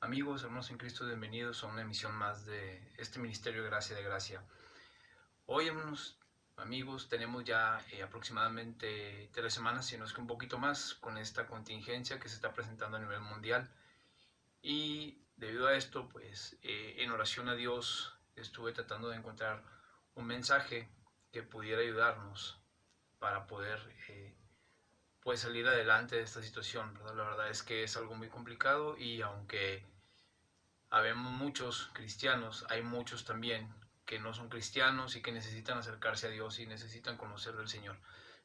Amigos, hermanos en Cristo, bienvenidos a una emisión más de este Ministerio de Gracia de Gracia. Hoy, hermanos, amigos, tenemos ya aproximadamente 3 semanas, si no es que un poquito más, con esta contingencia que se está presentando a nivel mundial. Y debido a esto, pues, en oración a Dios, estuve tratando de encontrar un mensaje que pudiera ayudarnos para poder pues salir adelante de esta situación, ¿verdad? La verdad es que es algo muy complicado y aunque habemos muchos cristianos, hay muchos también que no son cristianos y que necesitan acercarse a Dios y necesitan conocer del Señor.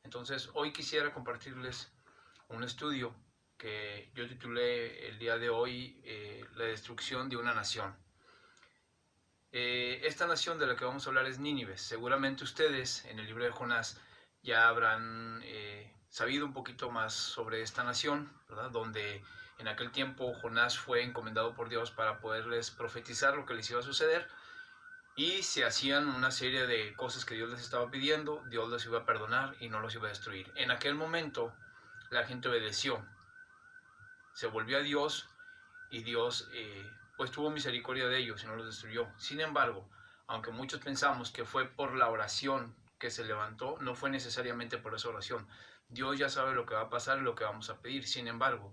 Entonces, hoy quisiera compartirles un estudio que yo titulé el día de hoy, La destrucción de una nación. Esta nación de la que vamos a hablar es Nínive. Seguramente ustedes en el libro de Jonás ya habrán sabido un poquito más sobre esta nación, ¿verdad? Donde en aquel tiempo Jonás fue encomendado por Dios para poderles profetizar lo que les iba a suceder, y se hacían una serie de cosas que Dios les estaba pidiendo, Dios les iba a perdonar y no los iba a destruir. En aquel momento la gente obedeció, se volvió a Dios y Dios pues tuvo misericordia de ellos y no los destruyó. Sin embargo, aunque muchos pensamos que fue por la oración que se levantó, no fue necesariamente por esa oración. Dios ya sabe lo que va a pasar y lo que vamos a pedir. Sin embargo,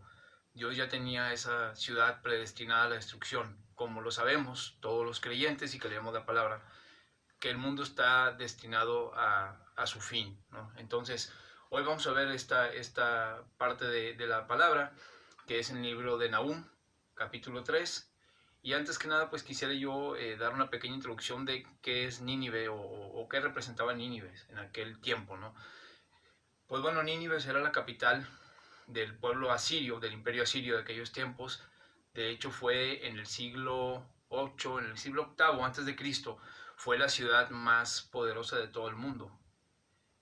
Dios ya tenía esa ciudad predestinada a la destrucción, como lo sabemos todos los creyentes y que leemos la palabra, que el mundo está destinado a su fin, ¿no? Entonces, hoy vamos a ver esta parte de la palabra, que es en el libro de Nahum, capítulo 3. Y antes que nada, pues quisiera yo dar una pequeña introducción de qué es Nínive o qué representaba Nínive en aquel tiempo, ¿no? Pues bueno, Nínive era la capital del pueblo asirio, del imperio asirio de aquellos tiempos. De hecho, fue en el siglo VIII, en el siglo VIII antes de Cristo, fue la ciudad más poderosa de todo el mundo.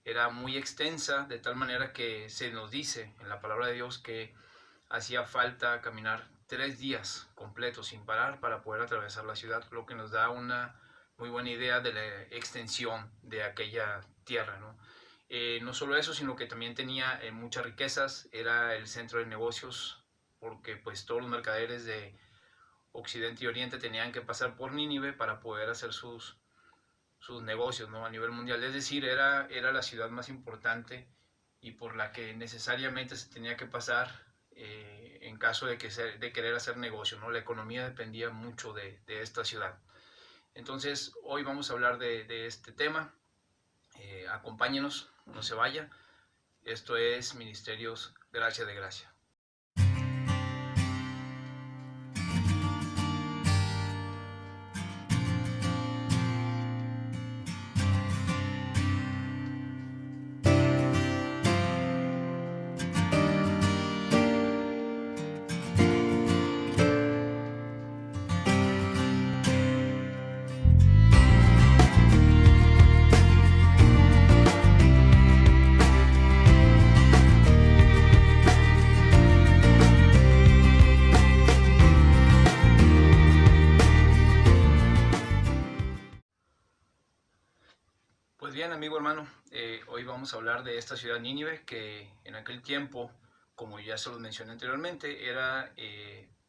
Era muy extensa, de tal manera que se nos dice en la palabra de Dios que hacía falta caminar 3 días completos sin parar para poder atravesar la ciudad, lo que nos da una muy buena idea de la extensión de aquella tierra, ¿no? No solo eso, sino que también tenía muchas riquezas, era el centro de negocios, porque pues todos los mercaderes de Occidente y Oriente tenían que pasar por Nínive para poder hacer sus negocios, ¿no? A nivel mundial. Es decir, era la ciudad más importante y por la que necesariamente se tenía que pasar en caso de querer hacer negocio, ¿no? La economía dependía mucho de esta ciudad. Entonces, hoy vamos a hablar de este tema. Acompáñenos, no se vaya. Esto es Ministerios Gracia de Gracia. Pues bien, amigo hermano, hoy vamos a hablar de esta ciudad Nínive, que en aquel tiempo, como ya se los mencioné anteriormente, era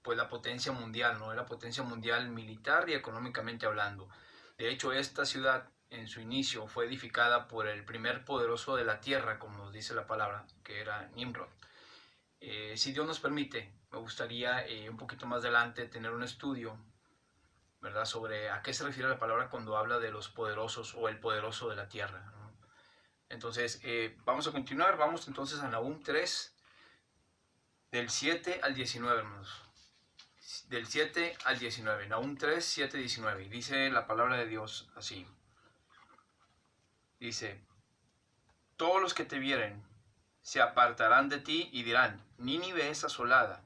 pues la potencia mundial, ¿no? Era potencia mundial militar y económicamente hablando. De hecho, esta ciudad en su inicio fue edificada por el primer poderoso de la tierra, como nos dice la palabra, que era Nimrod. Si Dios nos permite, me gustaría un poquito más adelante tener un estudio, ¿verdad?, sobre a qué se refiere la palabra cuando habla de los poderosos o el poderoso de la tierra, ¿no? Entonces, vamos a continuar. Vamos entonces a Nahum 3, del 7 al 19, hermanos. Del 7 al 19. Nahum 3, 7, 19. Y dice la palabra de Dios así. Dice: todos los que te vieren se apartarán de ti y dirán: Nínive es asolada.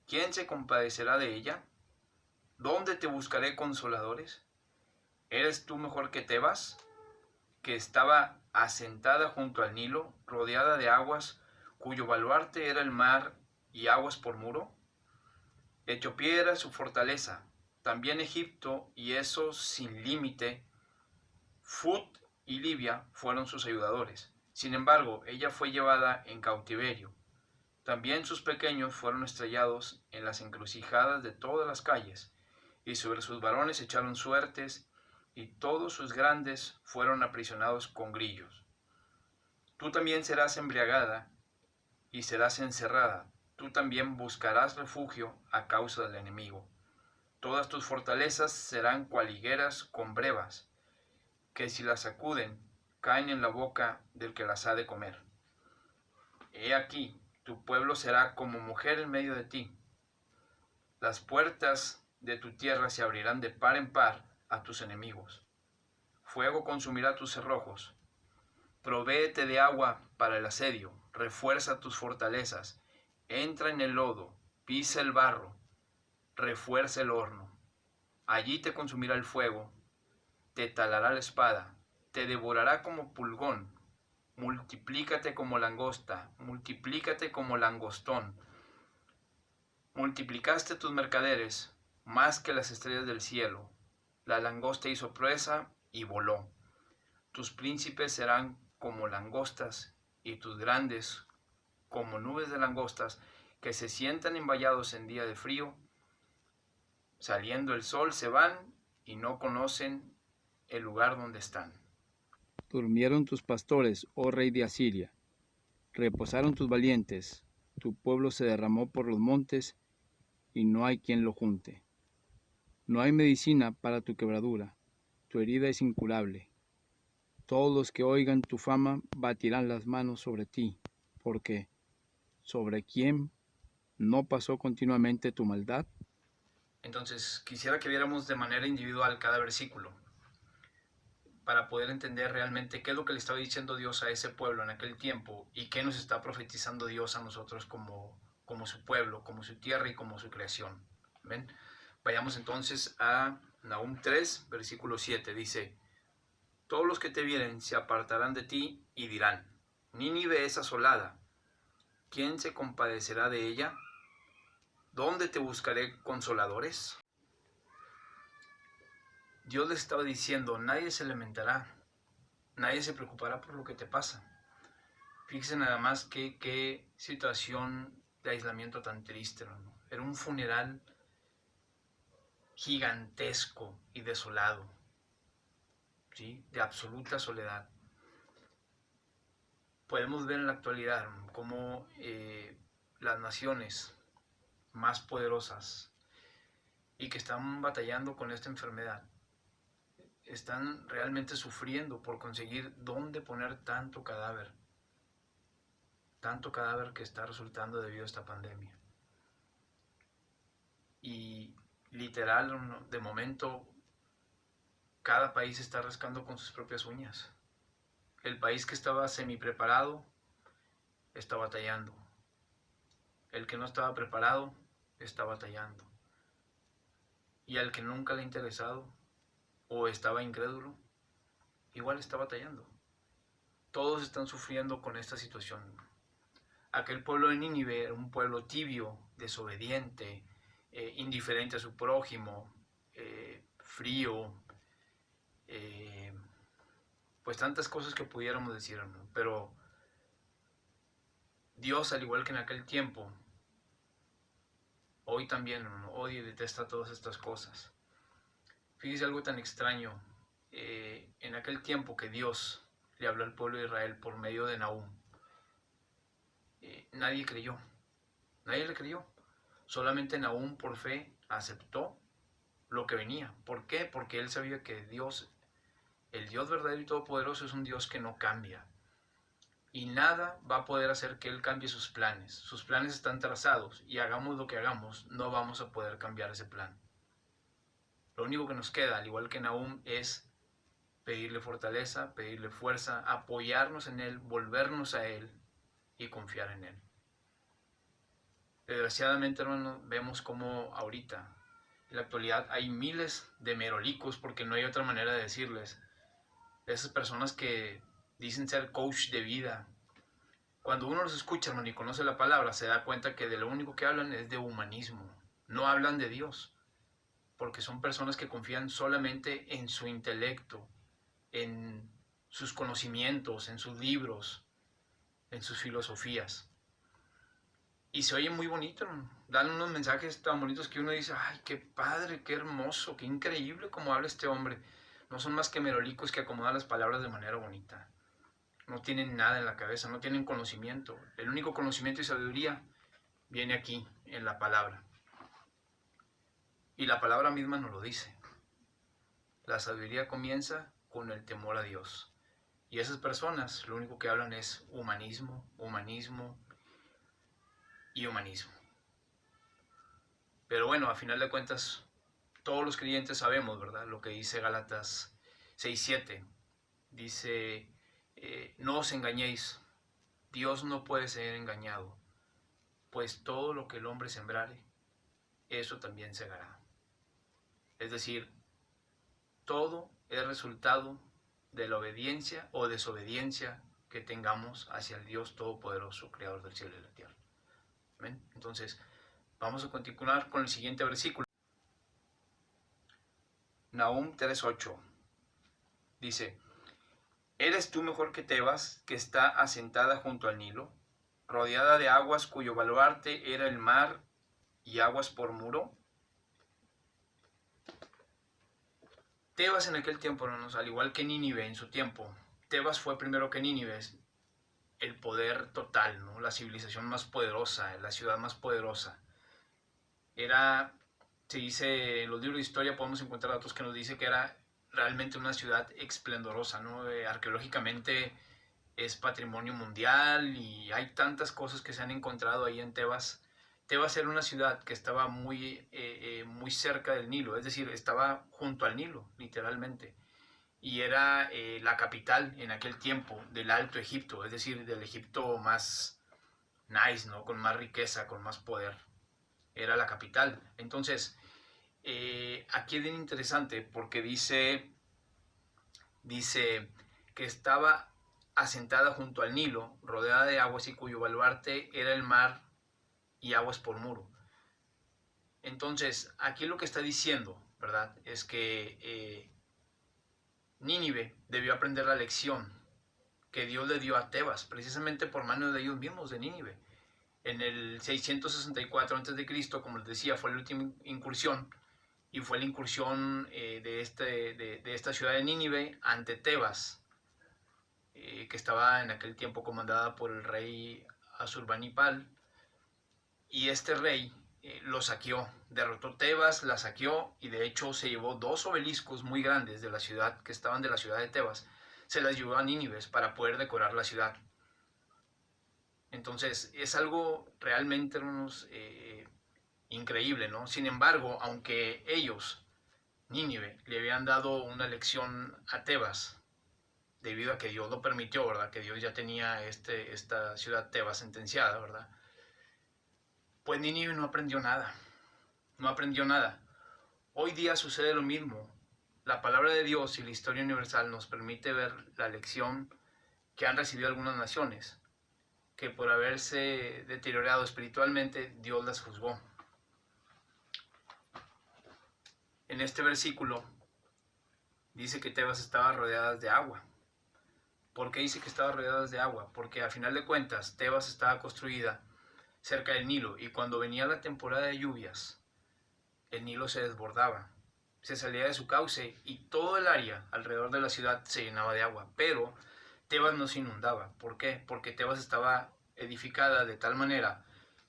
¿Quién se compadecerá de ella? ¿Dónde te buscaré consoladores? ¿Eres tú mejor que Tebas, que estaba asentada junto al Nilo, rodeada de aguas, cuyo baluarte era el mar y aguas por muro? Etiopía era su fortaleza, también Egipto, y eso sin límite. Fut y Libia fueron sus ayudadores. Sin embargo, ella fue llevada en cautiverio. También sus pequeños fueron estrellados en las encrucijadas de todas las calles, y sobre sus varones echaron suertes, y todos sus grandes fueron aprisionados con grillos. Tú también serás embriagada, y serás encerrada. Tú también buscarás refugio a causa del enemigo. Todas tus fortalezas serán cual higueras con brevas, que si las sacuden, caen en la boca del que las ha de comer. He aquí, tu pueblo será como mujer en medio de ti. Las puertas de tu tierra se abrirán de par en par a tus enemigos. Fuego consumirá tus cerrojos. Provéete de agua para el asedio, refuerza tus fortalezas, entra en el lodo, pisa el barro, refuerza el horno. Allí te consumirá el fuego, te talará la espada, te devorará como pulgón. Multiplícate como langosta, multiplícate como langostón. Multiplicaste tus mercaderes más que las estrellas del cielo. La langosta hizo proeza y voló. Tus príncipes serán como langostas y tus grandes como nubes de langostas que se sientan envallados en día de frío. Saliendo el sol se van y no conocen el lugar donde están. Durmieron tus pastores, oh rey de Asiria. Reposaron tus valientes. Tu pueblo se derramó por los montes y no hay quien lo junte. No hay medicina para tu quebradura. Tu herida es incurable. Todos los que oigan tu fama batirán las manos sobre ti, porque ¿sobre quién no pasó continuamente tu maldad? Entonces, quisiera que viéramos de manera individual cada versículo para poder entender realmente qué es lo que le estaba diciendo Dios a ese pueblo en aquel tiempo y qué nos está profetizando Dios a nosotros como su pueblo, como su tierra y como su creación. ¿Ven? Vayamos entonces a Nahum 3, versículo 7. Dice: todos los que te vieren se apartarán de ti y dirán: Nínive es asolada. ¿Quién se compadecerá de ella? ¿Dónde te buscaré consoladores? Dios les estaba diciendo: nadie se lamentará, nadie se preocupará por lo que te pasa. Fíjense nada más qué situación de aislamiento tan triste, ¿no? Era un funeral gigantesco y desolado, ¿sí? De absoluta soledad. Podemos ver en la actualidad cómo las naciones más poderosas y que están batallando con esta enfermedad están realmente sufriendo por conseguir dónde poner tanto cadáver que está resultando debido a esta pandemia. Y literal, de momento, cada país está rascando con sus propias uñas. El país que estaba semi preparado está batallando. El que no estaba preparado está batallando. Y al que nunca le ha interesado o estaba incrédulo, igual está batallando. Todos están sufriendo con esta situación. Aquel pueblo de Nínive era un pueblo tibio, desobediente, indiferente a su prójimo, frío, pues tantas cosas que pudiéramos decir, ¿no? Pero Dios, al igual que en aquel tiempo, hoy también, ¿no? Odia y detesta todas estas cosas. Fíjese algo tan extraño. En aquel tiempo que Dios le habló al pueblo de Israel por medio de Nahum, nadie creyó. Nadie le creyó. Solamente Nahum, por fe, aceptó lo que venía. ¿Por qué? Porque él sabía que Dios, el Dios verdadero y todopoderoso, es un Dios que no cambia. Y nada va a poder hacer que él cambie sus planes. Sus planes están trazados y hagamos lo que hagamos, no vamos a poder cambiar ese plan. Lo único que nos queda, al igual que Nahum, es pedirle fortaleza, pedirle fuerza, apoyarnos en él, volvernos a él y confiar en él. Desgraciadamente, hermanos, vemos como ahorita, en la actualidad, hay miles de merolicos, porque no hay otra manera de decirles. Esas personas que dicen ser coach de vida. Cuando uno los escucha, hermano, y conoce la palabra, se da cuenta que de lo único que hablan es de humanismo. No hablan de Dios, porque son personas que confían solamente en su intelecto, en sus conocimientos, en sus libros, en sus filosofías. Y se oye muy bonito, dan unos mensajes tan bonitos que uno dice, ay, qué padre, qué hermoso, qué increíble cómo habla este hombre. No son más que merolicos que acomodan las palabras de manera bonita. No tienen nada en la cabeza, no tienen conocimiento. El único conocimiento y sabiduría viene aquí, en la palabra. Y la palabra misma nos lo dice. La sabiduría comienza con el temor a Dios. Y esas personas lo único que hablan es humanismo, humanismo y humanismo. Pero bueno, a final de cuentas, todos los creyentes sabemos, ¿verdad? Lo que dice Gálatas 6:7. Dice, no os engañéis, Dios no puede ser engañado, pues todo lo que el hombre sembrare, eso también segará. Es decir, todo es resultado de la obediencia o desobediencia que tengamos hacia el Dios Todopoderoso, Creador del cielo y la tierra. ¿Amén? Entonces, vamos a continuar con el siguiente versículo. Nahum 3:8 dice, ¿eres tú mejor que Tebas, que está asentada junto al Nilo, rodeada de aguas cuyo baluarte era el mar y aguas por muro? Tebas en aquel tiempo, hermanos, al igual que Nínive en su tiempo, Tebas fue primero que Nínive, el poder total, ¿no? La civilización más poderosa, la ciudad más poderosa. Era, se dice, en los libros de historia podemos encontrar datos que nos dice que era realmente una ciudad esplendorosa, ¿no? Arqueológicamente es patrimonio mundial y hay tantas cosas que se han encontrado ahí en Tebas. Tebas era una ciudad que estaba muy cerca del Nilo, es decir, estaba junto al Nilo, literalmente. Y era la capital en aquel tiempo del Alto Egipto, es decir, del Egipto más nice, ¿no? Con más riqueza, con más poder. Era la capital. Entonces, aquí es bien interesante porque dice que estaba asentada junto al Nilo, rodeada de aguas y cuyo baluarte era el mar y aguas por muro. Entonces, aquí lo que está diciendo, ¿verdad? Es que Nínive debió aprender la lección que Dios le dio a Tebas, precisamente por mano de ellos mismos, de Nínive. En el 664 a.C., como les decía, fue la última incursión, y fue la incursión de esta ciudad de Nínive ante Tebas, que estaba en aquel tiempo comandada por el rey Asurbanipal, y este rey lo saqueó, derrotó Tebas, la saqueó, y de hecho se llevó 2 obeliscos muy grandes de la ciudad, que estaban de la ciudad de Tebas, se las llevó a Nínive para poder decorar la ciudad. Entonces es algo realmente, hermanos, increíble, ¿no? Sin embargo, aunque ellos, Nínive, le habían dado una lección a Tebas, debido a que Dios lo permitió, ¿verdad? Que Dios ya tenía esta ciudad Tebas sentenciada, ¿verdad? Pues Nínive no aprendió nada, no aprendió nada. Hoy día sucede lo mismo. La palabra de Dios y la historia universal nos permite ver la lección que han recibido algunas naciones, que por haberse deteriorado espiritualmente, Dios las juzgó. En este versículo dice que Tebas estaba rodeada de agua. ¿Por qué dice que estaba rodeada de agua? Porque a final de cuentas Tebas estaba construida cerca del Nilo, y cuando venía la temporada de lluvias, el Nilo se desbordaba, se salía de su cauce y todo el área alrededor de la ciudad se llenaba de agua, pero Tebas no se inundaba. ¿Por qué? Porque Tebas estaba edificada de tal manera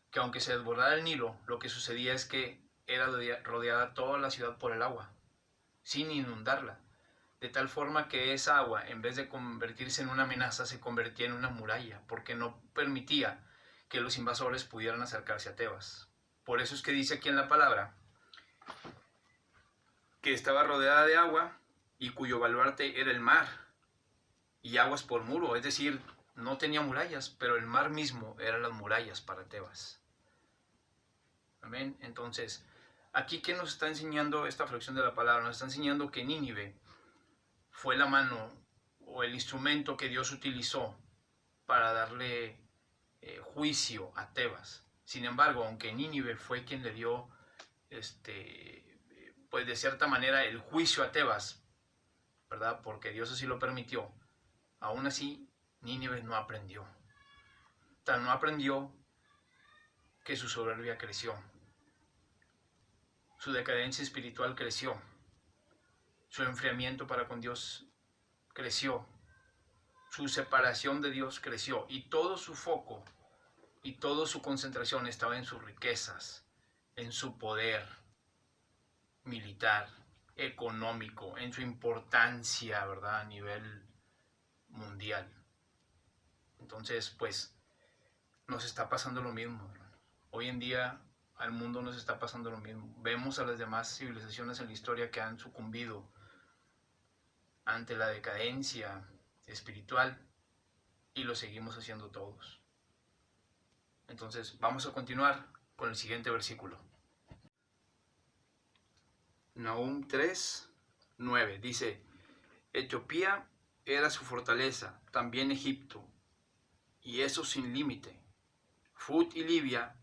que aunque se desbordara el Nilo, lo que sucedía es que era rodeada toda la ciudad por el agua, sin inundarla, de tal forma que esa agua, en vez de convertirse en una amenaza, se convertía en una muralla, porque no permitía que los invasores pudieran acercarse a Tebas. Por eso es que dice aquí en la palabra que estaba rodeada de agua y cuyo baluarte era el mar y aguas por muro, es decir, no tenía murallas, pero el mar mismo eran las murallas para Tebas. Amén. Entonces, aquí, ¿qué nos está enseñando esta fracción de la palabra? Nos está enseñando que Nínive fue la mano o el instrumento que Dios utilizó para darle juicio a Tebas. Sin embargo, aunque Nínive fue quien le dio, pues de cierta manera, el juicio a Tebas, ¿verdad? Porque Dios así lo permitió, aún así Nínive no aprendió. Tal no aprendió que su soberbia creció, su decadencia espiritual creció, su enfriamiento para con Dios creció, su separación de Dios creció, y todo su foco y toda su concentración estaba en sus riquezas, en su poder militar, económico, en su importancia, ¿verdad?, a nivel mundial. Entonces, pues, nos está pasando lo mismo, hermano. Hoy en día al mundo nos está pasando lo mismo. Vemos a las demás civilizaciones en la historia que han sucumbido ante la decadencia espiritual y lo seguimos haciendo todos. Entonces, vamos a continuar con el siguiente versículo. Nahum 3:9 dice: Etiopía era su fortaleza, también Egipto, y eso sin límite. Fut y Libia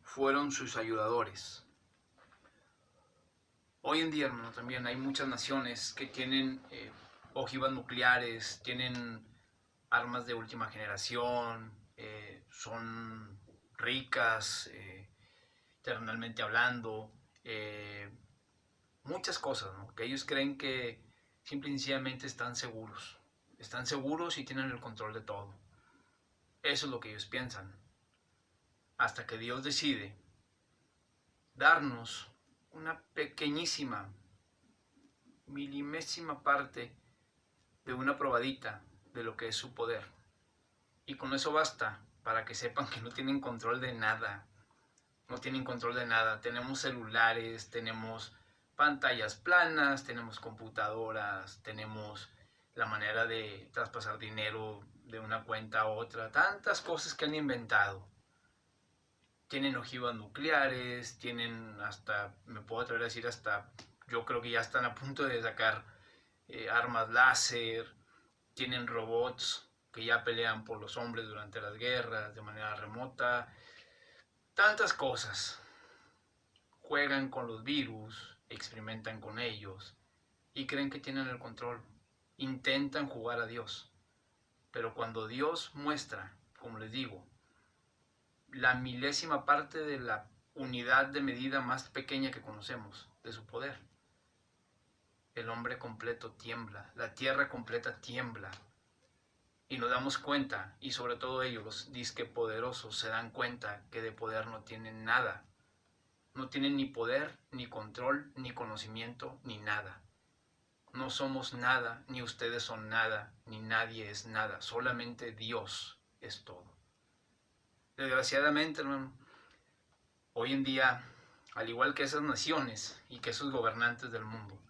fueron sus ayudadores. Hoy en día, hermano, también hay muchas naciones que tienen ojivas nucleares, tienen armas de última generación, son ricas, terrenalmente hablando, muchas cosas, ¿no? Que ellos creen que simple y sencillamente están seguros y tienen el control de todo. Eso es lo que ellos piensan, hasta que Dios decide darnos una pequeñísima, milimésima parte de una probadita de lo que es su poder. Y con eso basta para que sepan que no tienen control de nada. No tienen control de nada. Tenemos celulares, tenemos pantallas planas, tenemos computadoras, tenemos la manera de traspasar dinero de una cuenta a otra. Tantas cosas que han inventado. Tienen ojivas nucleares, tienen hasta, me puedo atrever a decir hasta, yo creo que ya están a punto de sacar armas láser, tienen robots que ya pelean por los hombres durante las guerras de manera remota, tantas cosas. Juegan con los virus, experimentan con ellos y creen que tienen el control. Intentan jugar a Dios, pero cuando Dios muestra, como les digo, la milésima parte de la unidad de medida más pequeña que conocemos de su poder, el hombre completo tiembla, la tierra completa tiembla, y nos damos cuenta, y sobre todo ellos, los disque poderosos, se dan cuenta que de poder no tienen nada, no tienen ni poder, ni control, ni conocimiento, ni nada. No somos nada, ni ustedes son nada, ni nadie es nada, solamente Dios es todo. Desgraciadamente, hermano, hoy en día, al igual que esas naciones y que esos gobernantes del mundo,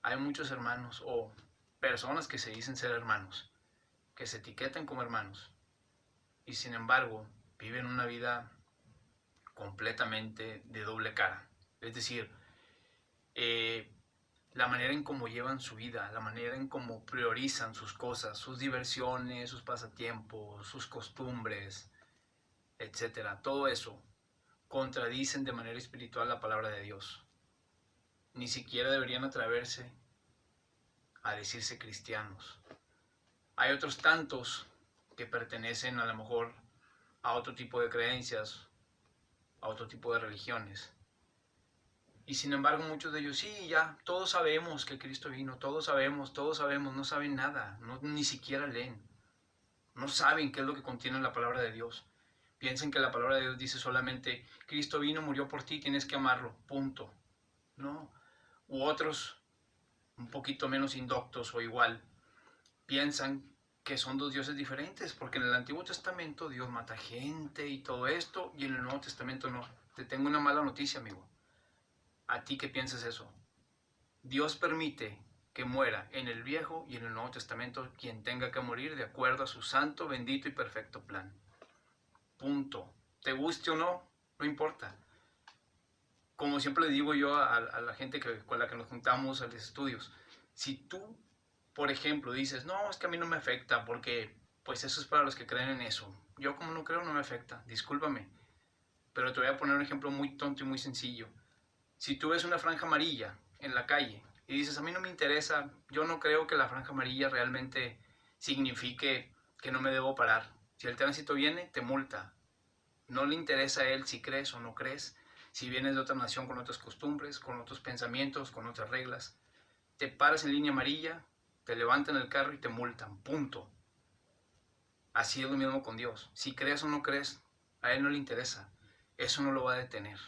hay muchos hermanos o personas que se dicen ser hermanos, que se etiquetan como hermanos y sin embargo viven una vida completamente de doble cara. Es decir, la manera en cómo llevan su vida, la manera en cómo priorizan sus cosas, sus diversiones, sus pasatiempos, sus costumbres, etcétera, todo eso contradicen de manera espiritual la palabra de Dios. Ni siquiera deberían atreverse a decirse cristianos. Hay otros tantos que pertenecen a lo mejor a otro tipo de creencias, a otro tipo de religiones. Y sin embargo muchos de ellos, sí, ya, todos sabemos que Cristo vino, todos sabemos, no saben nada, ni siquiera leen. No saben qué es lo que contiene la palabra de Dios. Piensan que la palabra de Dios dice solamente, Cristo vino, murió por ti, tienes que amarlo, punto. No. U otros, un poquito menos indoctos o igual, piensan que son dos dioses diferentes, porque en el Antiguo Testamento Dios mata gente y todo esto, y en el Nuevo Testamento no. Te tengo una mala noticia, amigo. ¿A ti qué piensas eso? Dios permite que muera en el Viejo y en el Nuevo Testamento quien tenga que morir de acuerdo a su santo, bendito y perfecto plan. Punto. Te guste o no, no importa. Como siempre le digo yo a la gente con la que nos juntamos a los estudios, si tú, por ejemplo, dices, no, es que a mí no me afecta porque pues eso es para los que creen en eso. Yo como no creo no me afecta, discúlpame. Pero te voy a poner un ejemplo muy tonto y muy sencillo. Si tú ves una franja amarilla en la calle y dices, a mí no me interesa, yo no creo que la franja amarilla realmente signifique que no me debo parar. Si el tránsito viene, te multa. No le interesa a Él si crees o no crees, si vienes de otra nación con otras costumbres, con otros pensamientos, con otras reglas. Te paras en línea amarilla, te levantan el carro y te multan, punto. Así es lo mismo con Dios. Si crees o no crees, a Él no le interesa. Eso no lo va a detener.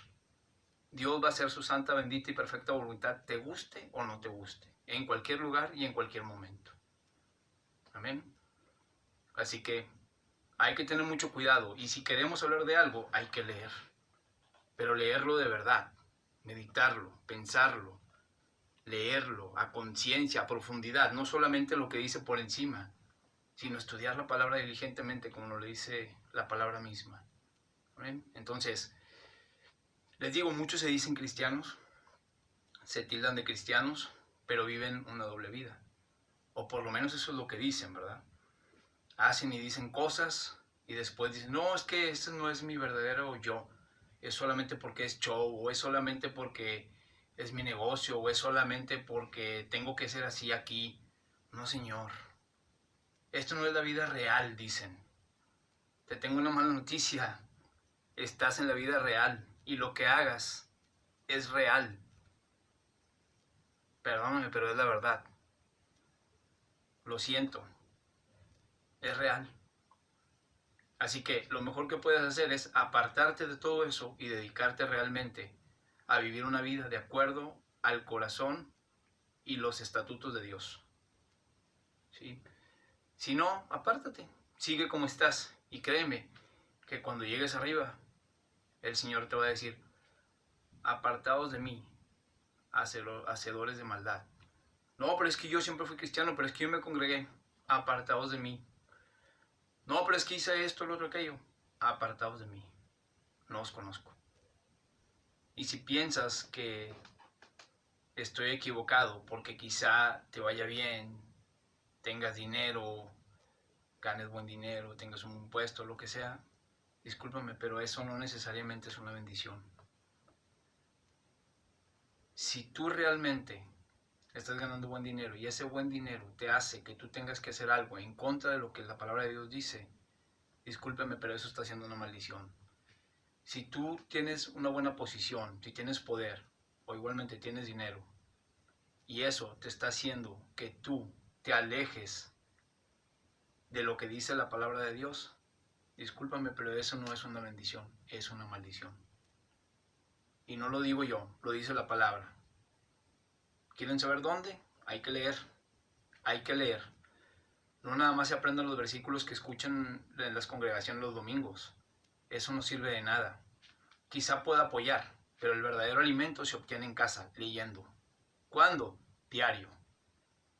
Dios va a hacer su santa, bendita y perfecta voluntad, te guste o no te guste, en cualquier lugar y en cualquier momento. Amén. Así que hay que tener mucho cuidado. Y si queremos hablar de algo, hay que leer. Pero leerlo de verdad, meditarlo, pensarlo, leerlo a conciencia, a profundidad, no solamente lo que dice por encima, sino estudiar la palabra diligentemente, como nos lo dice la palabra misma. ¿Ven? Entonces, les digo, muchos se dicen cristianos, se tildan de cristianos, pero viven una doble vida. O por lo menos eso es lo que dicen, ¿verdad? Hacen y dicen cosas y después dicen, no, es que ese no es mi verdadero yo. Es solamente porque es show, o es solamente porque es mi negocio, o es solamente porque tengo que ser así aquí. No, señor. Esto no es la vida real, dicen. Te tengo una mala noticia. Estás en la vida real y lo que hagas es real. Perdóname, pero es la verdad. Lo siento. Es real. Así que lo mejor que puedes hacer es apartarte de todo eso y dedicarte realmente a vivir una vida de acuerdo al corazón y los estatutos de Dios. ¿Sí? Si no, apártate, sigue como estás y créeme que cuando llegues arriba, el Señor te va a decir, apartaos de mí, hacedores de maldad. No, pero es que yo siempre fui cristiano, pero es que yo me congregué. Apartaos de mí. No, pero es que hice esto, lo otro, aquello. Apartaos de mí. No os conozco. Y si piensas que estoy equivocado porque quizá te vaya bien, tengas dinero, ganes buen dinero, tengas un puesto, lo que sea, discúlpame, pero eso no necesariamente es una bendición. Si tú realmente estás ganando buen dinero y ese buen dinero te hace que tú tengas que hacer algo en contra de lo que la palabra de Dios dice, discúlpeme, pero eso está siendo una maldición. Si tú tienes una buena posición, si tienes poder o igualmente tienes dinero y eso te está haciendo que tú te alejes de lo que dice la palabra de Dios, discúlpame, pero eso no es una bendición, es una maldición. Y no lo digo yo, lo dice la palabra. ¿Quieren saber dónde? Hay que leer, hay que leer. No nada más se aprendan los versículos que escuchan en las congregaciones los domingos. Eso no sirve de nada. Quizá pueda apoyar, pero el verdadero alimento se obtiene en casa, leyendo. ¿Cuándo? Diario.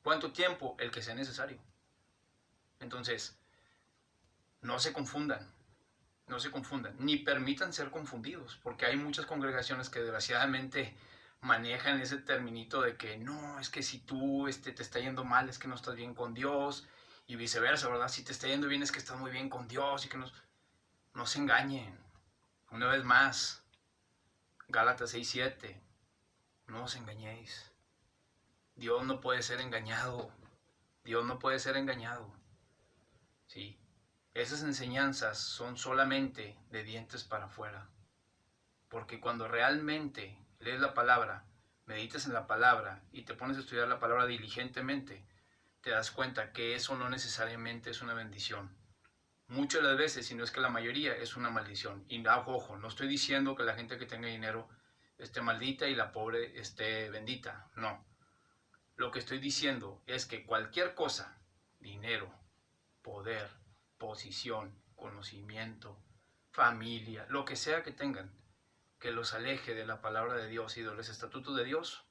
¿Cuánto tiempo? El que sea necesario. Entonces, no se confundan, no se confundan, ni permitan ser confundidos, porque hay muchas congregaciones que desgraciadamente manejan ese terminito de que no, es que si tú te está yendo mal es que no estás bien con Dios, y viceversa, ¿verdad? Si te está yendo bien es que estás muy bien con Dios, y que no se engañen. Una vez más, Gálatas 6:7, no os engañéis. Dios no puede ser engañado. Dios no puede ser engañado. Sí. Esas enseñanzas son solamente de dientes para afuera. Porque cuando realmente lees la palabra, meditas en la palabra y te pones a estudiar la palabra diligentemente, te das cuenta que eso no necesariamente es una bendición. Muchas de las veces, si no es que la mayoría, es una maldición. Y ojo, no estoy diciendo que la gente que tenga dinero esté maldita y la pobre esté bendita. No. Lo que estoy diciendo es que cualquier cosa, dinero, poder, posición, conocimiento, familia, lo que sea que tengan, que los aleje de la palabra de Dios y de los estatutos de Dios,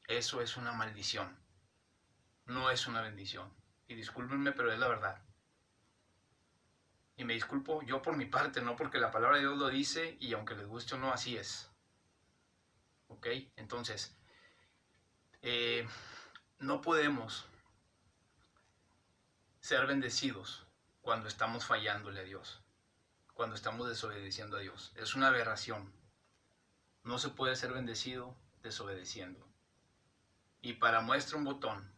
eso es una maldición. No es una bendición. Y discúlpenme, pero es la verdad. Y me disculpo yo por mi parte, no porque la palabra de Dios lo dice y aunque les guste o no, así es. ¿Ok? Entonces, no podemos ser bendecidos cuando estamos fallándole a Dios, cuando estamos desobedeciendo a Dios. Es una aberración. No se puede ser bendecido desobedeciendo. Y para muestra un botón,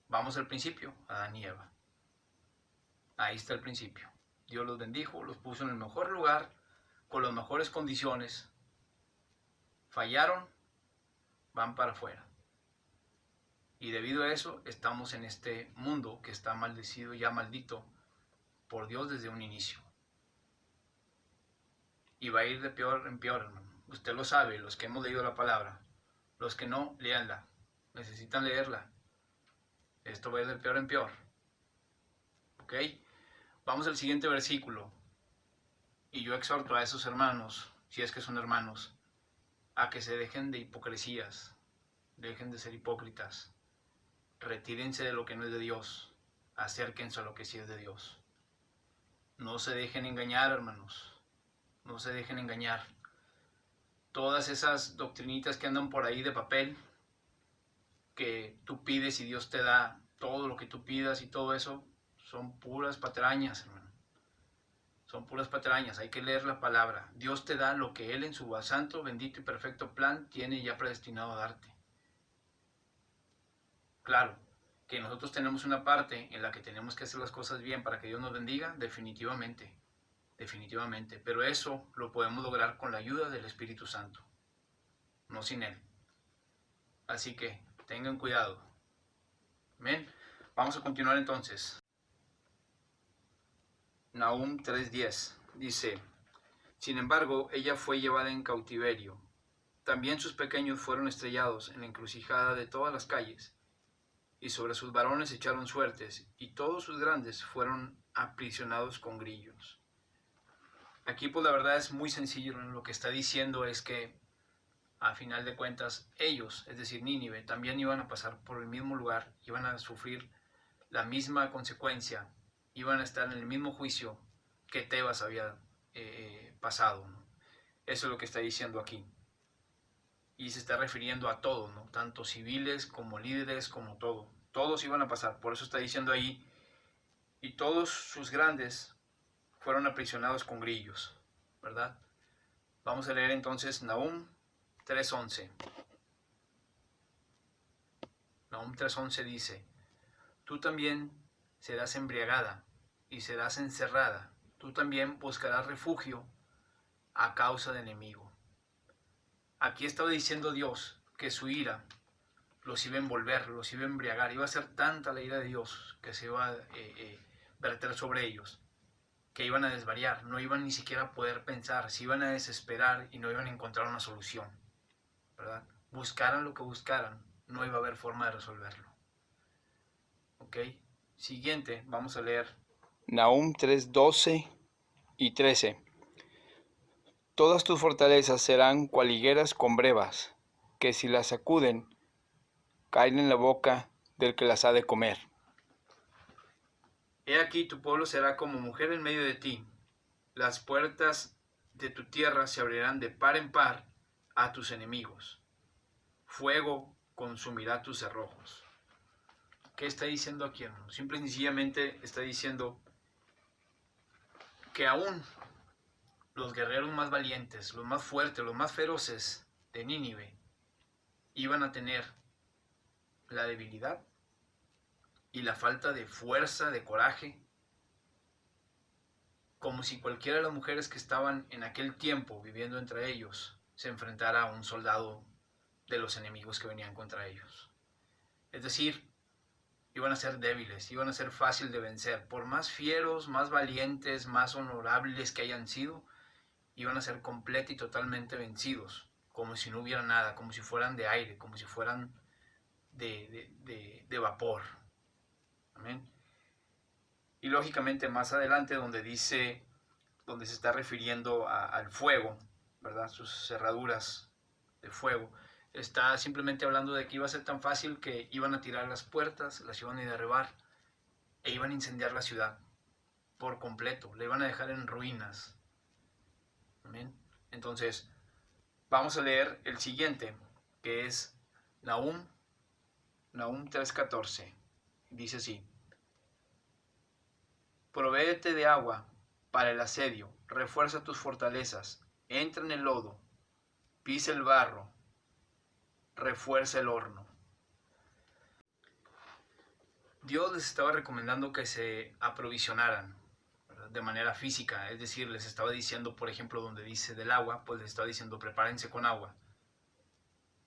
vamos al principio, Adán y Eva. Ahí está el principio. Dios los bendijo, los puso en el mejor lugar con las mejores condiciones, fallaron, van para afuera. Y debido a eso estamos en este mundo que está maldecido, ya maldito por Dios desde un inicio. Y va a ir de peor en peor, hermano. Usted lo sabe, los que hemos leído la palabra. Los que no, léanla. Necesitan leerla. Esto va a ir de peor en peor. ¿Ok? Vamos al siguiente versículo. Y yo exhorto a esos hermanos, si es que son hermanos, a que se dejen de hipocresías. Dejen de ser hipócritas. Retírense de lo que no es de Dios. Acérquense a lo que sí es de Dios. No se dejen engañar, hermanos. No se dejen engañar. Todas esas doctrinitas que andan por ahí de papel, que tú pides y Dios te da todo lo que tú pidas y todo eso, son puras patrañas, hermano. Son puras patrañas. Hay que leer la palabra. Dios te da lo que Él en su santo, bendito y perfecto plan tiene ya predestinado a darte. Claro, que nosotros tenemos una parte en la que tenemos que hacer las cosas bien para que Dios nos bendiga, definitivamente. Definitivamente, pero eso lo podemos lograr con la ayuda del Espíritu Santo, no sin Él. Así que tengan cuidado. Amén. Vamos a continuar entonces. Nahum 3:10 dice: sin embargo, ella fue llevada en cautiverio. También sus pequeños fueron estrellados en la encrucijada de todas las calles, y sobre sus varones echaron suertes, y todos sus grandes fueron aprisionados con grillos. Aquí pues la verdad es muy sencillo. Lo que está diciendo es que a final de cuentas ellos, es decir Nínive, también iban a pasar por el mismo lugar, iban a sufrir la misma consecuencia, iban a estar en el mismo juicio que Tebas había pasado, ¿no? Eso es lo que está diciendo aquí. Y se está refiriendo a todos, ¿no? Tanto civiles como líderes, como todo. Todos iban a pasar, por eso está diciendo ahí, y todos sus grandes fueron aprisionados con grillos, ¿verdad? Vamos a leer entonces Nahum 3:11. Nahum 3:11 dice: tú también serás embriagada y serás encerrada, tú también buscarás refugio a causa del enemigo. Aquí estaba diciendo Dios que su ira los iba a envolver, los iba a embriagar, iba a ser tanta la ira de Dios que se iba a verter sobre ellos, que iban a desvariar, no iban ni siquiera a poder pensar, se iban a desesperar y no iban a encontrar una solución, ¿verdad? Buscaran lo que buscaran, no iba a haber forma de resolverlo. ¿Ok? Siguiente, vamos a leer Nahum 3:12 y 13. Todas tus fortalezas serán cual higueras con brevas, que si las sacuden, caen en la boca del que las ha de comer. He aquí tu pueblo será como mujer en medio de ti. Las puertas de tu tierra se abrirán de par en par a tus enemigos. Fuego consumirá tus cerrojos. ¿Qué está diciendo aquí, hermano? Simple y sencillamente está diciendo que aún los guerreros más valientes, los más fuertes, los más feroces de Nínive iban a tener la debilidad y la falta de fuerza, de coraje, como si cualquiera de las mujeres que estaban en aquel tiempo viviendo entre ellos se enfrentara a un soldado de los enemigos que venían contra ellos. Es decir, iban a ser débiles, iban a ser fácil de vencer. Por más fieros, más valientes, más honorables que hayan sido, iban a ser completamente y totalmente vencidos, como si no hubiera nada, como si fueran de aire, como si fueran de vapor. Amén. Y lógicamente más adelante donde dice, donde se está refiriendo al fuego, ¿verdad? Sus cerraduras de fuego, está simplemente hablando de que iba a ser tan fácil que iban a tirar las puertas, las iban a derribar e iban a incendiar la ciudad por completo, la iban a dejar en ruinas. Amén. Entonces, vamos a leer el siguiente, que es Nahum 3:14. Dice así: provéete de agua para el asedio, refuerza tus fortalezas, entra en el lodo, pisa el barro, refuerza el horno. Dios les estaba recomendando que se aprovisionaran, ¿verdad? ¿verdad? De manera física, es decir, les estaba diciendo, por ejemplo, donde dice del agua, pues les estaba diciendo prepárense con agua,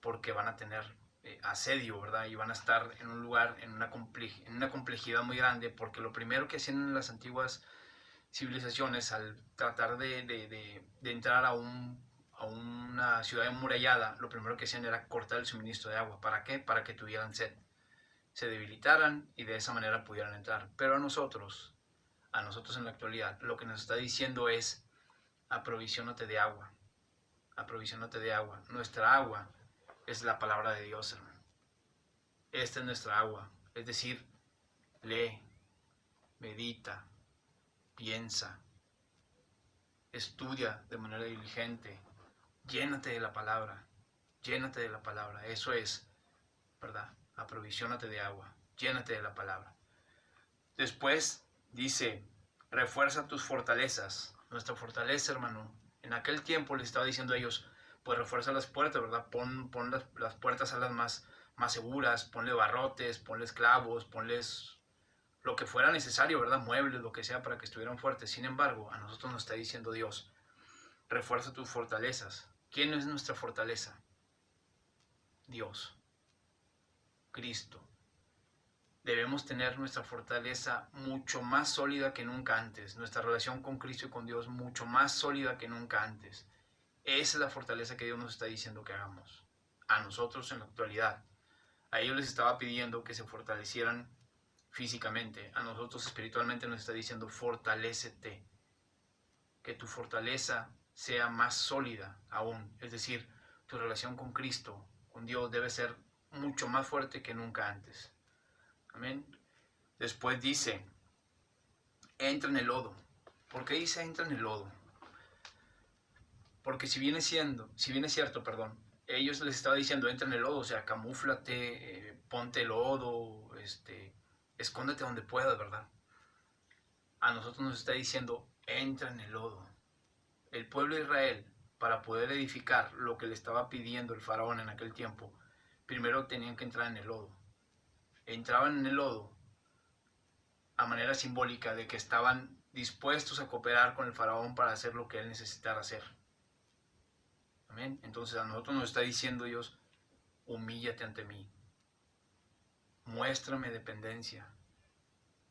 porque van a tener asedio, ¿verdad? Y van a estar en un lugar, en una complejidad muy grande, porque lo primero que hacían en las antiguas civilizaciones al tratar de entrar a una ciudad amurallada, lo primero que hacían era cortar el suministro de agua. ¿Para qué? Para que tuvieran sed, se debilitaran y de esa manera pudieran entrar. Pero a nosotros en la actualidad, lo que nos está diciendo es aprovisionate de agua, aprovisionate de agua. Nuestra agua es la palabra de Dios, hermano. Esta es nuestra agua, es decir, lee, medita, piensa, estudia de manera diligente, llénate de la palabra, llénate de la palabra. Eso es, ¿verdad? Aprovisionate de agua, llénate de la palabra. Después dice, refuerza tus fortalezas. Nuestra fortaleza, hermano, en aquel tiempo les estaba diciendo a ellos, pues refuerza las puertas, ¿verdad? Pon las puertas a las más seguras, ponle barrotes, ponles clavos, ponles lo que fuera necesario, ¿verdad? Muebles, lo que sea, para que estuvieran fuertes. Sin embargo, a nosotros nos está diciendo Dios, refuerza tus fortalezas. ¿Quién es nuestra fortaleza? Dios, Cristo. Debemos tener nuestra fortaleza mucho más sólida que nunca antes. Nuestra relación con Cristo y con Dios mucho más sólida que nunca antes. Esa es la fortaleza que Dios nos está diciendo que hagamos. A nosotros en la actualidad. A ellos les estaba pidiendo que se fortalecieran físicamente. A nosotros espiritualmente nos está diciendo fortalécete. Que tu fortaleza sea más sólida aún. Es decir, tu relación con Cristo, con Dios, debe ser mucho más fuerte que nunca antes. Amén. Después dice, entra en el lodo. ¿Por qué dice entra en el lodo? Porque si bien es cierto, ellos les estaba diciendo entra en el lodo, o sea, camúflate, ponte lodo, escóndete donde puedas, ¿verdad? A nosotros nos está diciendo entra en el lodo. El pueblo de Israel, para poder edificar lo que le estaba pidiendo el faraón en aquel tiempo, primero tenían que entrar en el lodo. Entraban en el lodo a manera simbólica de que estaban dispuestos a cooperar con el faraón para hacer lo que él necesitara hacer. Amén. Entonces a nosotros nos está diciendo Dios, humíllate ante mí. Muéstrame dependencia.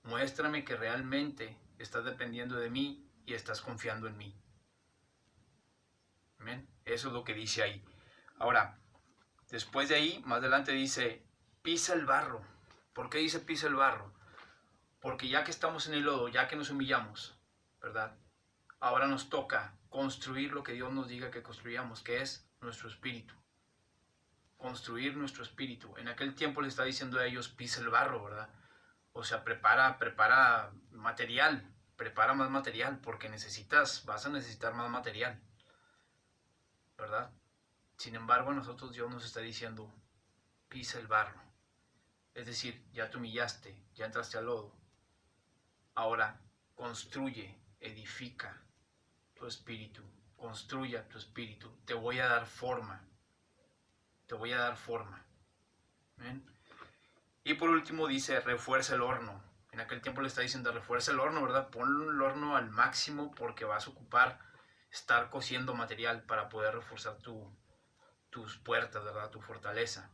Muéstrame que realmente estás dependiendo de mí y estás confiando en mí. Amén. Eso es lo que dice ahí. Ahora, después de ahí, más adelante dice, pisa el barro. ¿Por qué dice pisa el barro? Porque ya que estamos en el lodo, ya que nos humillamos, ¿verdad? Ahora nos toca construir lo que Dios nos diga que construyamos, que es nuestro espíritu. Construir nuestro espíritu. En aquel tiempo le está diciendo a ellos, pisa el barro, ¿verdad? O sea, prepara material, prepara más material, porque vas a necesitar más material, ¿verdad? Sin embargo, a nosotros Dios nos está diciendo, pisa el barro. Es decir, ya te humillaste, ya entraste al lodo. Ahora, construye, edifica tu espíritu, construya tu espíritu. Te voy a dar forma. Te voy a dar forma. ¿Ven? Y por último dice, refuerza el horno. En aquel tiempo le está diciendo, refuerza el horno, ¿verdad? Pon el horno al máximo porque vas a ocupar estar cociendo material para poder reforzar tus puertas, ¿verdad? Tu fortaleza.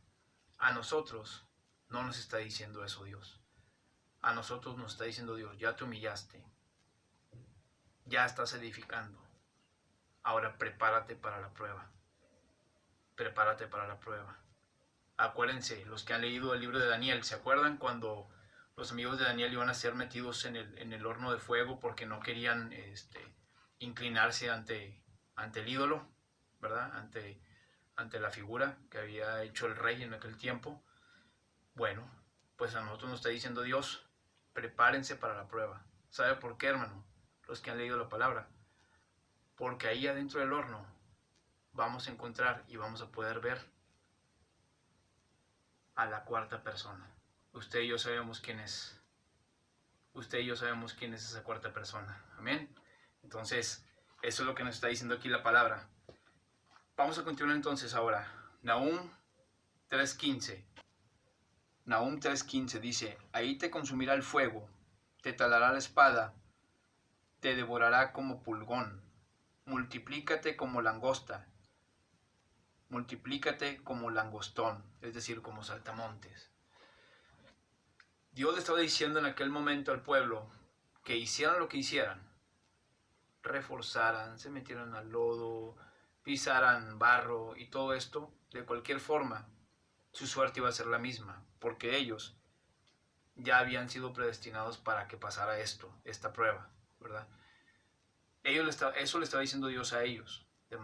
A nosotros no nos está diciendo eso Dios. A nosotros nos está diciendo Dios, ya te humillaste, ya estás edificando. Ahora prepárate para la prueba. Prepárate para la prueba. Acuérdense, los que han leído el libro de Daniel, ¿se acuerdan cuando los amigos de Daniel iban a ser metidos en el horno de fuego porque no querían inclinarse ante el ídolo, ¿verdad? Ante la figura que había hecho el rey en aquel tiempo? Bueno, pues a nosotros nos está diciendo Dios, prepárense para la prueba. ¿Sabe por qué, hermano? Los que han leído la palabra. Porque ahí adentro del horno vamos a encontrar y vamos a poder ver a la cuarta persona. Usted y yo sabemos quién es. Usted y yo sabemos quién es esa cuarta persona. Amén. Entonces, eso es lo que nos está diciendo aquí la palabra. Vamos a continuar entonces ahora. Nahum 3:15. Nahum 3:15 dice, ahí te consumirá el fuego, te talará la espada, te devorará como pulgón. Multiplícate como langosta, multiplícate como langostón, es decir, como saltamontes. Dios le estaba diciendo en aquel momento al pueblo que hicieran lo que hicieran, reforzaran, se metieran al lodo, pisaran barro y todo esto, de cualquier forma, su suerte iba a ser la misma, porque ellos ya habían sido predestinados para que pasara esta prueba, ¿verdad? Eso le estaba diciendo Dios a ellos de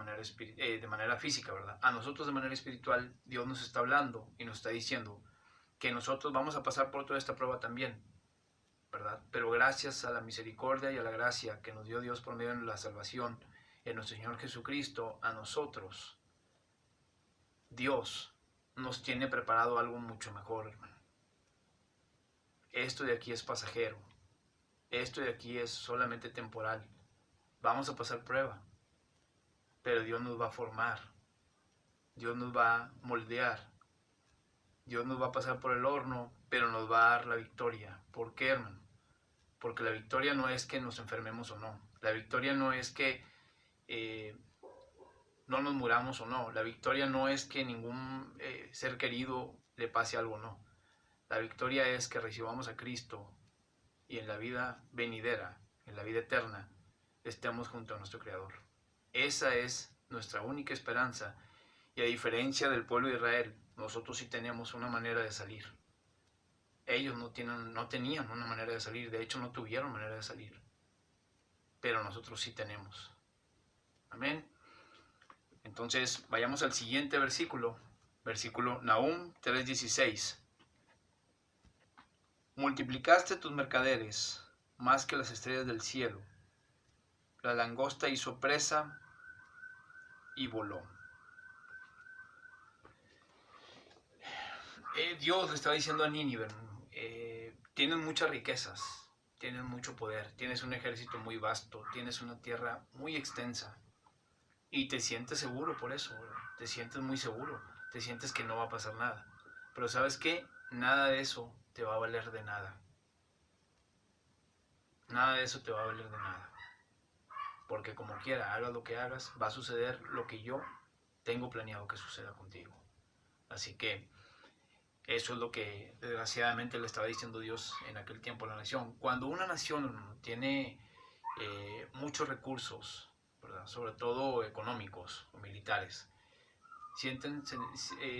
manera física, ¿verdad? A nosotros de manera espiritual, Dios nos está hablando y nos está diciendo que nosotros vamos a pasar por toda esta prueba también, ¿verdad? Pero gracias a la misericordia y a la gracia que nos dio Dios por medio de la salvación en nuestro Señor Jesucristo, a nosotros, Dios nos tiene preparado algo mucho mejor, hermano. Esto de aquí es pasajero. Esto de aquí es solamente temporal. Vamos a pasar prueba, pero Dios nos va a formar. Dios nos va a moldear. Dios nos va a pasar por el horno, pero nos va a dar la victoria. ¿Por qué, hermano? Porque la victoria no es que nos enfermemos o no. La victoria no es que no nos muramos o no. La victoria no es que ningún ser querido le pase algo o no. La victoria es que recibamos a Cristo y en la vida venidera, en la vida eterna, estemos junto a nuestro Creador. Esa es nuestra única esperanza. Y a diferencia del pueblo de Israel, nosotros sí tenemos una manera de salir. Ellos no tenían una manera de salir, de hecho no tuvieron manera de salir. Pero nosotros sí tenemos. Amén. Entonces, vayamos al siguiente versículo. Versículo Nahum 3:16. Multiplicaste tus mercaderes más que las estrellas del cielo. La langosta hizo presa y voló. Dios le estaba diciendo a Nínive, tienes muchas riquezas, tienes mucho poder, tienes un ejército muy vasto, tienes una tierra muy extensa y te sientes seguro por eso, ¿verdad? Te sientes muy seguro, te sientes que no va a pasar nada. Pero ¿sabes qué? Nada de eso te va a valer de nada. Nada de eso te va a valer de nada. Porque como quiera, hagas lo que hagas, va a suceder lo que yo tengo planeado que suceda contigo. Así que eso es lo que desgraciadamente le estaba diciendo Dios en aquel tiempo a la nación. Cuando una nación tiene muchos recursos, ¿verdad? Sobre todo económicos o militares,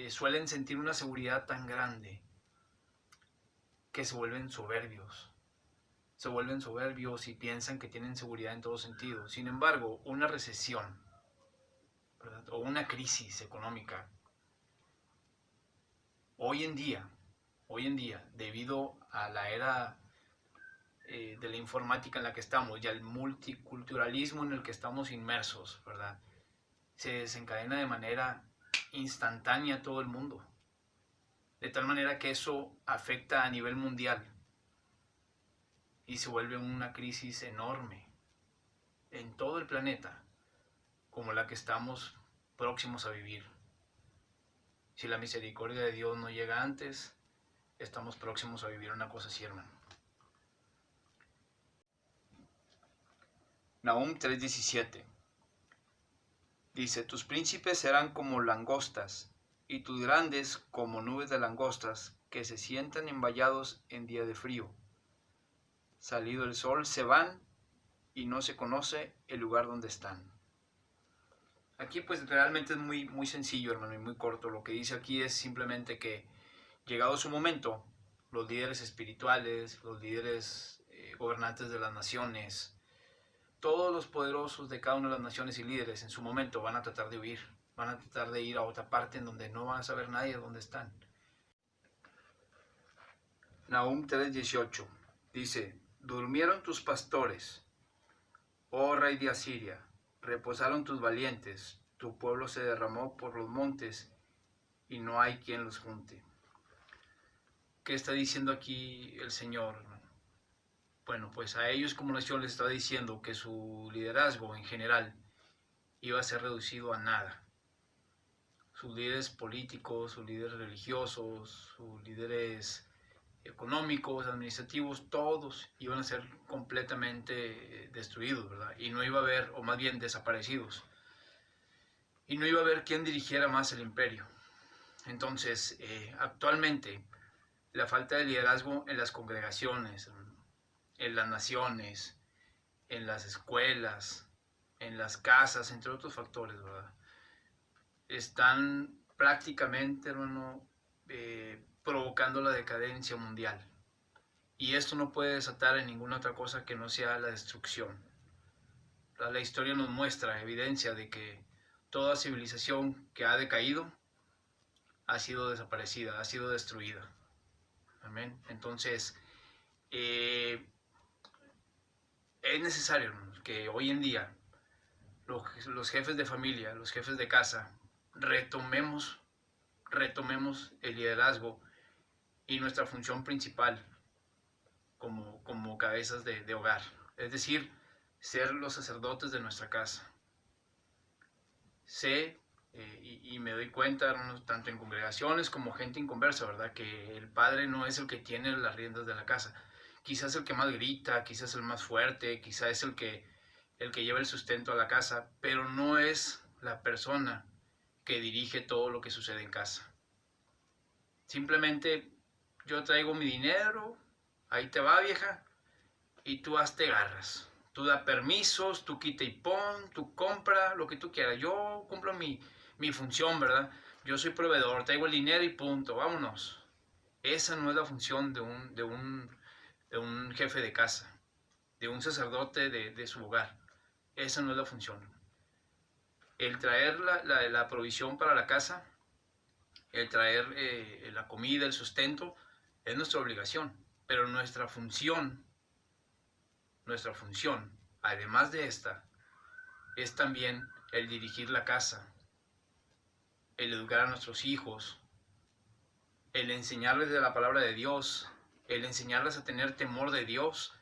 suelen sentir una seguridad tan grande que se vuelven soberbios. Se vuelven soberbios y piensan que tienen seguridad en todo sentido. Sin embargo, una recesión, ¿verdad? O una crisis económica, hoy en día, debido a la era de la informática en la que estamos y al multiculturalismo en el que estamos inmersos, ¿verdad? Se desencadena de manera instantánea a todo el mundo. De tal manera que eso afecta a nivel mundial y se vuelve una crisis enorme en todo el planeta, como la que estamos próximos a vivir. Si la misericordia de Dios no llega antes, estamos próximos a vivir una cosa así, hermano. Nahum 3:17 dice, tus príncipes serán como langostas, y tus grandes como nubes de langostas, que se sientan envallados en día de frío. Salido el sol se van, y no se conoce el lugar donde están. Aquí pues realmente es muy, muy sencillo, hermano, y muy corto. Lo que dice aquí es simplemente que, llegado su momento, los líderes espirituales, los líderes gobernantes de las naciones, todos los poderosos de cada una de las naciones y líderes en su momento van a tratar de huir, van a tratar de ir a otra parte en donde no van a saber nadie dónde están. Nahum 3:18 dice, durmieron tus pastores, oh rey de Asiria, reposaron tus valientes, tu pueblo se derramó por los montes y no hay quien los junte. ¿Qué está diciendo aquí el Señor, hermano? Bueno, pues a ellos como nación les estaba diciendo que su liderazgo en general iba a ser reducido a nada. Sus líderes políticos, sus líderes religiosos, sus líderes económicos, administrativos, todos iban a ser completamente destruidos, ¿verdad? Y no iba a haber, o más bien desaparecidos, y no iba a haber quien dirigiera más el imperio. Entonces, actualmente, la falta de liderazgo en las congregaciones, en las naciones, en las escuelas, en las casas, entre otros factores, ¿verdad? Están prácticamente, hermano, provocando la decadencia mundial. Y esto no puede desatar en ninguna otra cosa que no sea la destrucción. La historia nos muestra evidencia de que toda civilización que ha decaído ha sido desaparecida, ha sido destruida. Amén. Entonces, es necesario que hoy en día los jefes de familia, los jefes de casa, retomemos el liderazgo y nuestra función principal como cabezas de hogar. Es decir, ser los sacerdotes de nuestra casa. Sé y me doy cuenta, hermanos, tanto en congregaciones como gente inconversa, ¿verdad? Que el padre no es el que tiene las riendas de la casa. Quizás el que más grita, quizás el más fuerte, quizás es el que lleva el sustento a la casa, pero no es la persona que dirige todo lo que sucede en casa. Simplemente yo traigo mi dinero, ahí te va, vieja, y tú hazte garras. Tú da permisos, tú quita y pon, tú compra lo que tú quieras. Yo cumplo mi función, ¿verdad? Yo soy proveedor, traigo el dinero y punto, vámonos. Esa no es la función de un jefe de casa, de un sacerdote de su hogar. Esa no es la función. El traer la provisión para la casa, el traer la comida, el sustento, es nuestra obligación. Pero nuestra función, además de esta, es también el dirigir la casa, el educar a nuestros hijos, el enseñarles de la palabra de Dios, el enseñarles a tener temor de Dios,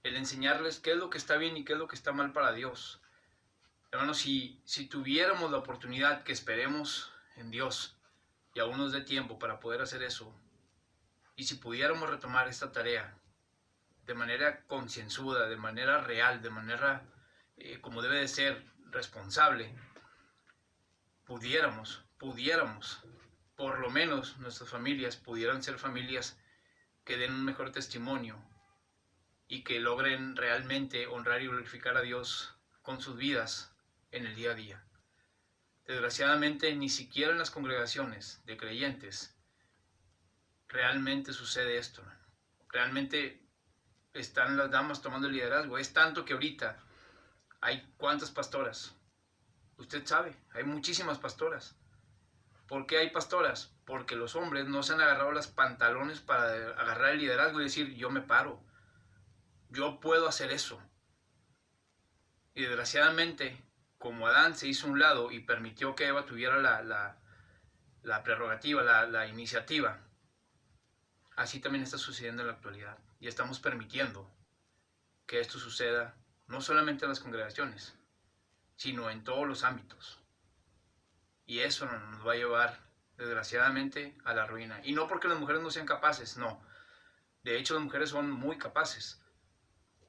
el enseñarles qué es lo que está bien y qué es lo que está mal para Dios. Hermanos, si tuviéramos la oportunidad que esperemos en Dios, y aún nos dé tiempo para poder hacer eso, y si pudiéramos retomar esta tarea de manera concienzuda, de manera real, de manera como debe de ser, responsable, pudiéramos, por lo menos nuestras familias pudieran ser familias que den un mejor testimonio y que logren realmente honrar y glorificar a Dios con sus vidas en el día a día. Desgraciadamente, ni siquiera en las congregaciones de creyentes realmente sucede esto. Realmente están las damas tomando el liderazgo. Es tanto que ahorita hay ¿cuántas pastoras? Usted sabe, hay muchísimas pastoras. ¿Por qué hay pastoras? Porque los hombres no se han agarrado los pantalones para agarrar el liderazgo y decir, yo me paro, yo puedo hacer eso. Y desgraciadamente, como Adán se hizo a un lado y permitió que Eva tuviera la prerrogativa, la iniciativa, así también está sucediendo en la actualidad. Y estamos permitiendo que esto suceda no solamente en las congregaciones, sino en todos los ámbitos. Y eso nos va a llevar, desgraciadamente, a la ruina. Y no porque las mujeres no sean capaces, no. De hecho, las mujeres son muy capaces.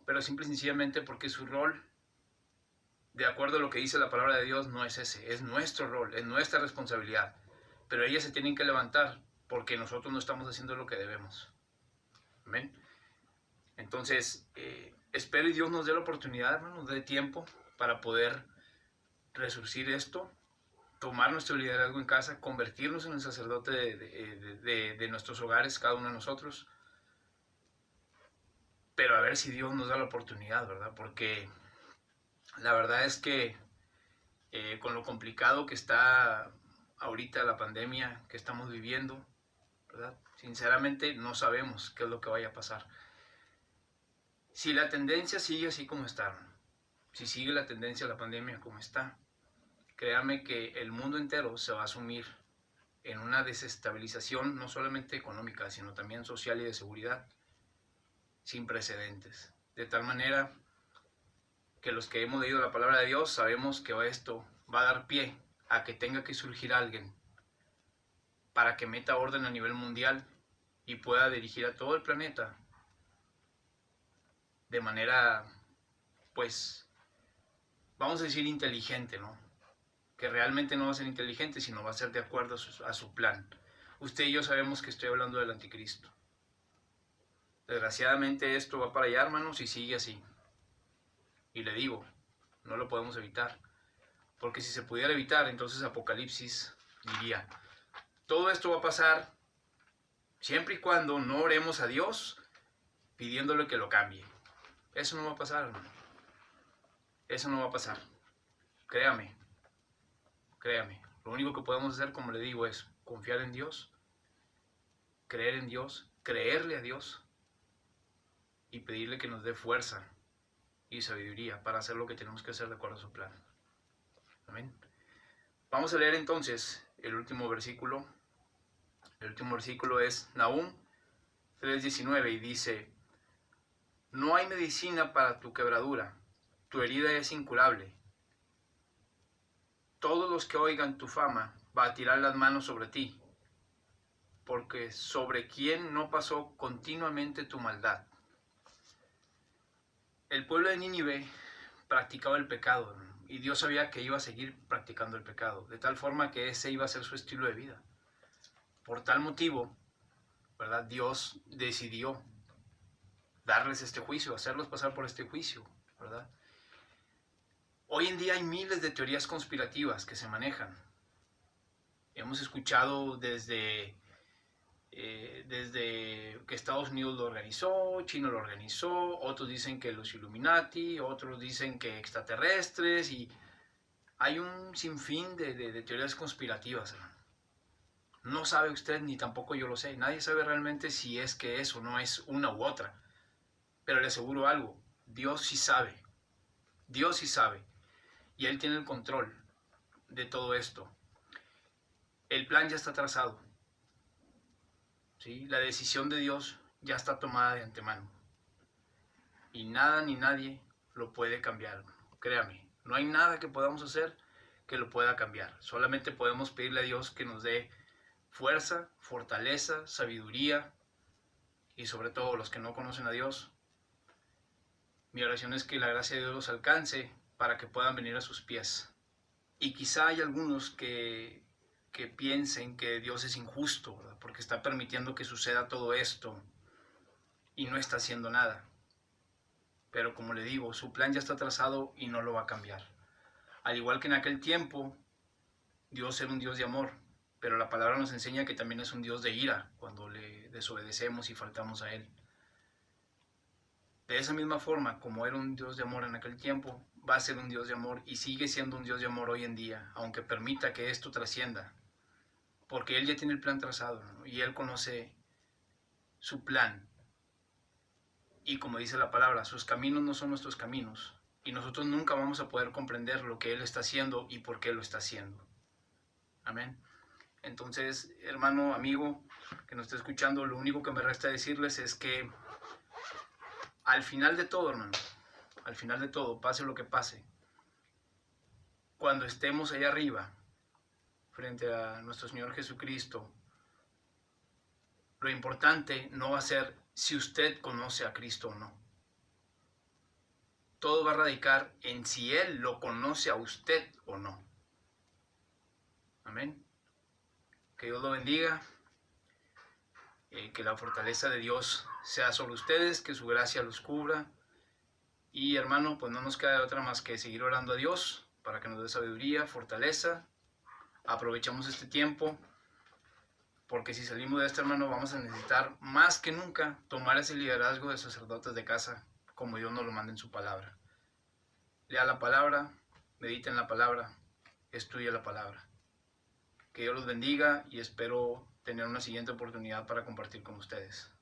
Pero simple y sencillamente porque su rol, de acuerdo a lo que dice la palabra de Dios, no es ese. Es nuestro rol, es nuestra responsabilidad. Pero ellas se tienen que levantar porque nosotros no estamos haciendo lo que debemos. Amén. Entonces, espero y Dios nos dé la oportunidad, hermano, nos dé tiempo para poder resurgir esto, tomar nuestro liderazgo en casa, convertirnos en el sacerdote de nuestros hogares, cada uno de nosotros. Pero a ver si Dios nos da la oportunidad, ¿verdad? Porque la verdad es que con lo complicado que está ahorita la pandemia que estamos viviendo, ¿verdad? Sinceramente no sabemos qué es lo que vaya a pasar. Si la tendencia sigue así como está, si sigue la tendencia de la pandemia como está, créame que el mundo entero se va a sumir en una desestabilización no solamente económica, sino también social y de seguridad, sin precedentes. De tal manera que los que hemos leído la palabra de Dios sabemos que esto va a dar pie a que tenga que surgir alguien para que meta orden a nivel mundial y pueda dirigir a todo el planeta de manera, pues, vamos a decir inteligente, ¿no? Que realmente no va a ser inteligente, sino va a ser de acuerdo a su plan. Usted y yo sabemos que estoy hablando del anticristo. Desgraciadamente esto va para allá, hermanos, y sigue así. Y le digo, no lo podemos evitar. Porque si se pudiera evitar, entonces Apocalipsis diría, todo esto va a pasar siempre y cuando no oremos a Dios pidiéndole que lo cambie. Eso no va a pasar, hermano. Eso no va a pasar. Créame. Créame. Lo único que podemos hacer, como le digo, es confiar en Dios, creer en Dios, creerle a Dios y pedirle que nos dé fuerza y sabiduría para hacer lo que tenemos que hacer de acuerdo a su plan. Amén. Vamos a leer entonces el último versículo. El último versículo es Nahum 3:19 y dice, no hay medicina para tu quebradura, tu herida es incurable. Todos los que oigan tu fama va a tirar las manos sobre ti, porque sobre quien no pasó continuamente tu maldad. El pueblo de Nínive practicaba el pecado, y Dios sabía que iba a seguir practicando el pecado, de tal forma que ese iba a ser su estilo de vida. Por tal motivo, ¿verdad? Dios decidió darles este juicio, hacerlos pasar por este juicio, ¿verdad? Hoy en día hay miles de teorías conspirativas que se manejan. Hemos escuchado desde que Estados Unidos lo organizó, China lo organizó, otros dicen que los Illuminati, otros dicen que extraterrestres, y hay un sinfín de teorías conspirativas, hermano. No sabe usted, ni tampoco yo lo sé. Nadie sabe realmente si es que es o no es una u otra. Pero le aseguro algo, Dios sí sabe. Dios sí sabe. Y Él tiene el control de todo esto. El plan ya está trazado. ¿Sí? La decisión de Dios ya está tomada de antemano. Y nada ni nadie lo puede cambiar. Créame, no hay nada que podamos hacer que lo pueda cambiar. Solamente podemos pedirle a Dios que nos dé fuerza, fortaleza, sabiduría, y sobre todo los que no conocen a Dios, mi oración es que la gracia de Dios los alcance para que puedan venir a sus pies. Y quizá hay algunos que piensen que Dios es injusto, ¿verdad? Porque está permitiendo que suceda todo esto y no está haciendo nada. Pero como le digo, su plan ya está trazado y no lo va a cambiar. Al igual que en aquel tiempo, Dios era un Dios de amor, pero la palabra nos enseña que también es un Dios de ira cuando le desobedecemos y faltamos a Él. De esa misma forma, como era un Dios de amor en aquel tiempo, va a ser un Dios de amor y sigue siendo un Dios de amor hoy en día, aunque permita que esto trascienda. Porque Él ya tiene el plan trazado, ¿no? Y Él conoce su plan. Y como dice la palabra, sus caminos no son nuestros caminos. Y nosotros nunca vamos a poder comprender lo que Él está haciendo y por qué lo está haciendo. Amén. Entonces, hermano, amigo, que nos está escuchando, lo único que me resta decirles es que al final de todo, hermano, al final de todo, pase lo que pase, cuando estemos allá arriba, frente a nuestro Señor Jesucristo, lo importante no va a ser si usted conoce a Cristo o no. Todo va a radicar en si Él lo conoce a usted o no. Amén. Que Dios lo bendiga. Que la fortaleza de Dios sea sobre ustedes, que su gracia los cubra. Y hermano, pues no nos queda otra más que seguir orando a Dios para que nos dé sabiduría, fortaleza. Aprovechamos este tiempo, porque si salimos de este, hermano, vamos a necesitar más que nunca tomar ese liderazgo de sacerdotes de casa, como Dios nos lo manda en su palabra. Lea la palabra, medita en la palabra, estudia la palabra. Que Dios los bendiga y espero tener una siguiente oportunidad para compartir con ustedes.